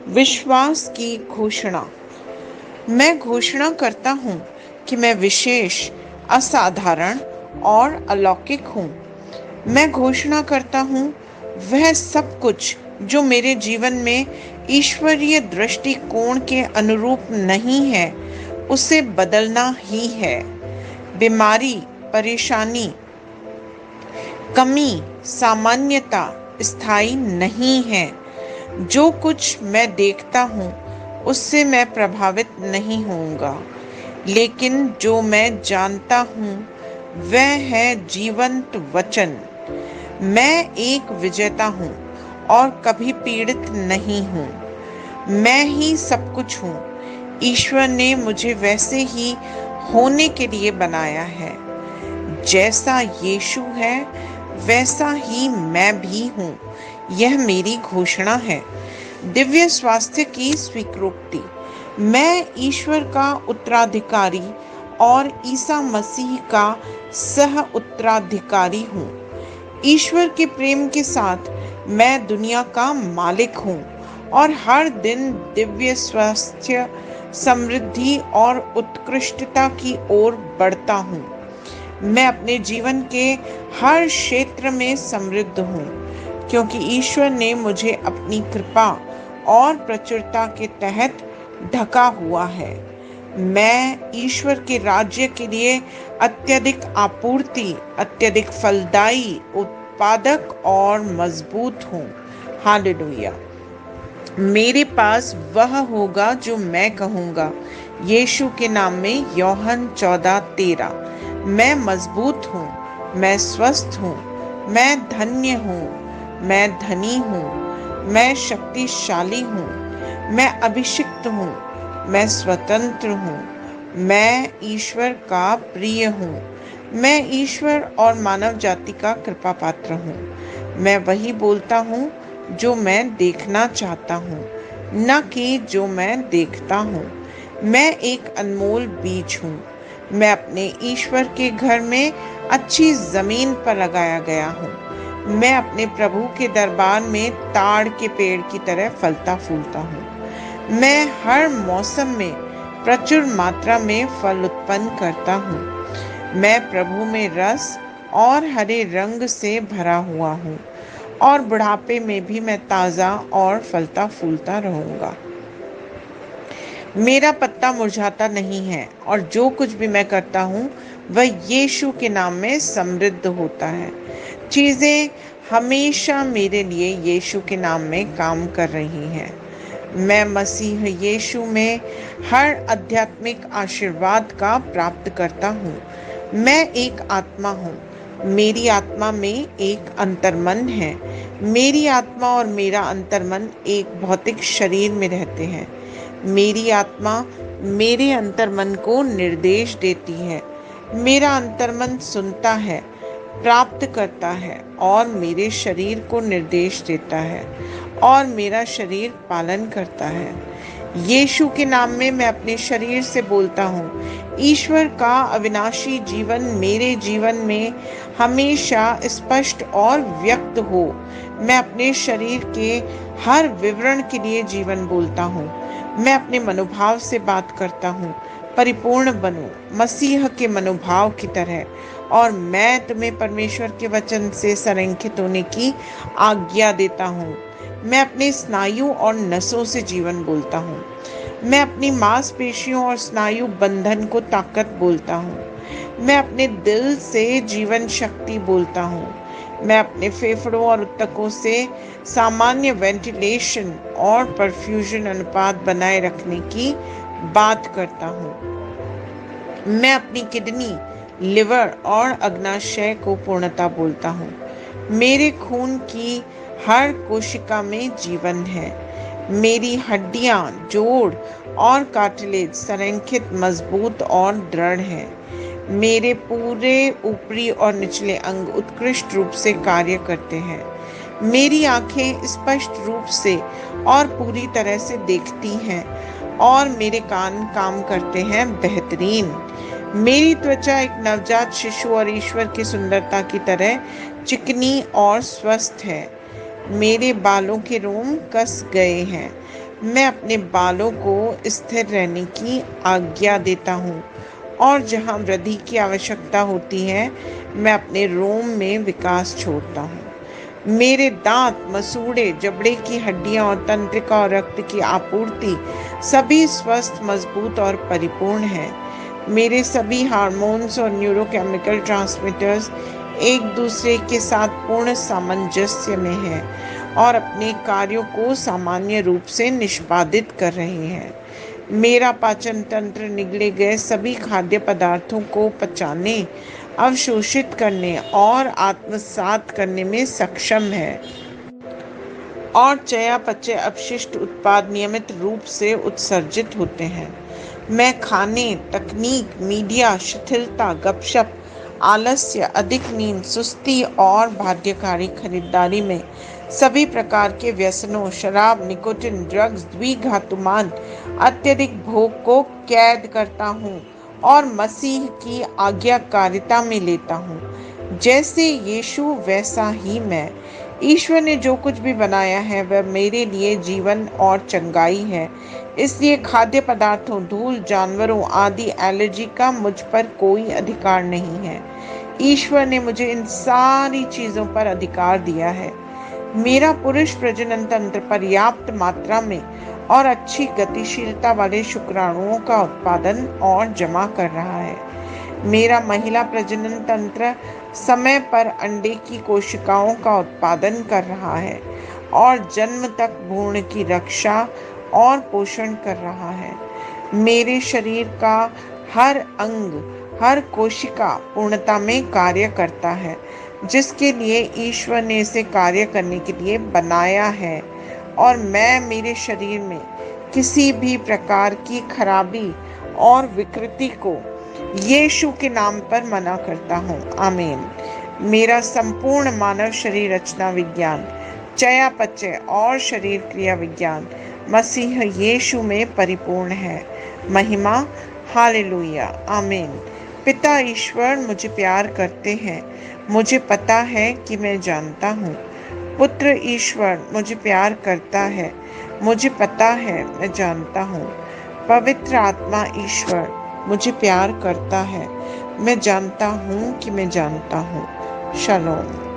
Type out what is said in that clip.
विश्वास की घोषणा। मैं घोषणा करता हूँ कि मैं विशेष, असाधारण और अलौकिक हूँ। मैं घोषणा करता हूँ वह सब कुछ जो मेरे जीवन में ईश्वरीय दृष्टिकोण के अनुरूप नहीं है, उसे बदलना ही है। बीमारी, परेशानी, कमी, सामान्यता स्थायी नहीं है। जो कुछ मैं देखता हूँ उससे मैं प्रभावित नहीं होऊंगा, लेकिन जो मैं जानता हूँ वह है जीवंत वचन। मैं एक विजेता हूँ और कभी पीड़ित नहीं हूँ। मैं ही सब कुछ हूँ। ईश्वर ने मुझे वैसे ही होने के लिए बनाया है। जैसा यीशु है वैसा ही मैं भी हूँ। यह मेरी घोषणा है। दिव्य स्वास्थ्य की स्वीकृति। मैं ईश्वर का उत्तराधिकारी और ईसा मसीह का सह उत्तराधिकारी हूँ। ईश्वर के प्रेम के साथ मैं दुनिया का मालिक हूँ और हर दिन दिव्य स्वास्थ्य, समृद्धि और उत्कृष्टता की ओर बढ़ता हूँ। मैं अपने जीवन के हर क्षेत्र में समृद्ध हूँ, क्योंकि ईश्वर ने मुझे अपनी कृपा और प्रचुरता के तहत ढका हुआ है। मैं ईश्वर के राज्य के लिए अत्यधिक आपूर्ति, अत्यधिक फलदायी, उत्पादक और मजबूत हूँ। हालेलुया। मेरे पास वह होगा जो मैं कहूँगा। यीशु के नाम में यूहन्ना 14:13। मैं मजबूत हूँ, मैं स्वस्थ हूँ, मैं धन्य हूँ, मैं धनी हूँ, मैं शक्तिशाली हूँ, मैं अभिषिक्त हूँ, मैं स्वतंत्र हूँ, मैं ईश्वर का प्रिय हूँ, मैं ईश्वर और मानव जाति का कृपा पात्र हूँ। मैं वही बोलता हूँ जो मैं देखना चाहता हूँ, न कि जो मैं देखता हूँ। मैं एक अनमोल बीज हूँ। मैं अपने ईश्वर के घर में अच्छी जमीन पर लगाया गया हूँ। मैं अपने प्रभु के दरबार में ताड़ के पेड़ की तरह फलता फूलता हूँ। मैं हर मौसम में प्रचुर मात्रा में फल उत्पन्न करता हूँ। मैं प्रभु में रस और हरे रंग से भरा हुआ हूँ और बुढ़ापे में भी मैं ताजा और फलता फूलता रहूंगा। मेरा पत्ता मुरझाता नहीं है और जो कुछ भी मैं करता हूँ वह यीशु के नाम में समृद्ध होता है। चीजें हमेशा मेरे लिए यीशु के नाम में काम कर रही हैं। मैं मसीह यीशु में हर आध्यात्मिक आशीर्वाद का प्राप्त करता हूँ। मैं एक आत्मा हूँ। मेरी आत्मा में एक अंतर्मन है। मेरी आत्मा और मेरा अंतर्मन एक भौतिक शरीर में रहते हैं। मेरी आत्मा मेरे अंतर्मन को निर्देश देती है। मेरा अंतर्मन सुनता है, प्राप्त करता है और मेरे शरीर को निर्देश देता है और मेरा शरीर पालन करता है। यीशु के नाम में मैं अपने शरीर से बोलता हूँ, ईश्वर का अविनाशी जीवन मेरे जीवन में हमेशा स्पष्ट और व्यक्त हो। मैं अपने शरीर के हर विवरण के लिए जीवन बोलता हूँ। मैं अपने मनोभाव से बात करता हूँ, परिपूर्ण बनो मसीह के मनोभाव की तरह, और मैं तुम्हें परमेश्वर के वचन से संरेखित होने की आज्ञा देता हूँ। मैं अपने स्नायु और नसों से जीवन बोलता हूँ। मैं अपनी मांसपेशियों और स्नायु बंधन को ताकत बोलता हूँ। मैं अपने दिल से जीवन शक्ति बोलता हूँ। मैं अपने फेफड़ों और ऊतकों से सामान्य वेंटिलेशन और परफ्यूजन अनुपात बनाए रखने की बात करता हूँ। मैं अपनी किडनी, लिवर और अग्नाशय को पूर्णता बोलता हूँ। मेरे खून की हर कोशिका में जीवन है। मेरी हड्डियां, जोड़ और कार्टिलेज संरेखित, मजबूत और दृढ़ हैं। मेरे पूरे ऊपरी और निचले अंग उत्कृष्ट रूप से कार्य करते हैं। मेरी आंखें स्पष्ट रूप से और पूरी तरह से देखती हैं और मेरे कान काम करते हैं बेहतरीन। मेरी त्वचा एक नवजात शिशु और ईश्वर की सुंदरता की तरह चिकनी और स्वस्थ है। मेरे बालों के रोम कस गए हैं। मैं अपने बालों को स्थिर रहने की आज्ञा देता हूँ और जहाँ वृद्धि की आवश्यकता होती है, मैं अपने रोम में विकास छोड़ता हूँ। मेरे दांत, मसूड़े, जबड़े की हड्डियां और तंत्रिका और रक्त की आपूर्ति सभी स्वस्थ, मजबूत और परिपूर्ण हैं। मेरे सभी हार्मोन्स और न्यूरोकेमिकल ट्रांसमीटर्स एक दूसरे के साथ पूर्ण सामंजस्य में हैं और अपने कार्यों को सामान्य रूप से निष्पादित कर रहे हैं। मेरा पाचन तंत्र निगले गए सभी खाद्य पदार्थों को पचाने, अवशोषित करने और आत्मसात करने में सक्षम है और चयापचय अपशिष्ट उत्पाद नियमित रूप से उत्सर्जित होते हैं। मैं खाने, तकनीक, मीडिया, शिथिलता, गपशप, आलस्य, अधिक नींद, सुस्ती और बाध्यकारी खरीदारी में सभी प्रकार के व्यसनों, शराब, निकोटिन, ड्रग्स, द्विघातुमान, अत्यधिक भोग को कैद करता हूँ और मसीह की आज्ञाकारिता में लेता हूँ। जैसे यीशु वैसा ही मैं। ईश्वर ने जो कुछ भी बनाया है वह मेरे लिए जीवन और चंगाई है। इसलिए खाद्य पदार्थों, धूल, जानवरों आदि एलर्जी का मुझ पर कोई अधिकार नहीं है। ईश्वर ने मुझे इन सारी चीजों पर अधिकार दिया है। मेरा पुरुष प्रजनन तंत्र पर्याप्त मात्रा में और अच्छी गतिशीलता वाले शुक्राणुओं का उत्पादन और जमा कर रहा है। मेरा महिला प्रजनन तंत्र समय पर अंडे की कोशिकाओं का उत्पादन कर रहा है और जन्म तक भ्रूण की रक्षा और पोषण कर रहा है। मेरे शरीर का हर अंग, हर कोशिका पूर्णता में कार्य करता है, जिसके लिए ईश्वर ने इसे कार्य करने के लिए बनाया है, और मैं मेरे शरीर में किसी भी प्रकार की खराबी और विकृति को यीशु के नाम पर मना करता हूँ। आमीन। मेरा संपूर्ण मानव शरीर रचना विज्ञान, चयापचय और शरीर क्रिया विज्ञान मसीह यीशु में परिपूर्ण है। महिमा, हालेलुया, आमीन। पिता ईश्वर मुझे प्यार करते हैं, मुझे पता है कि मैं जानता हूँ। पुत्र ईश्वर मुझे प्यार करता है, मुझे पता है, मैं जानता हूँ। पवित्र आत्मा ईश्वर मुझे प्यार करता है, मैं जानता हूँ कि मैं जानता हूँ। शालोम।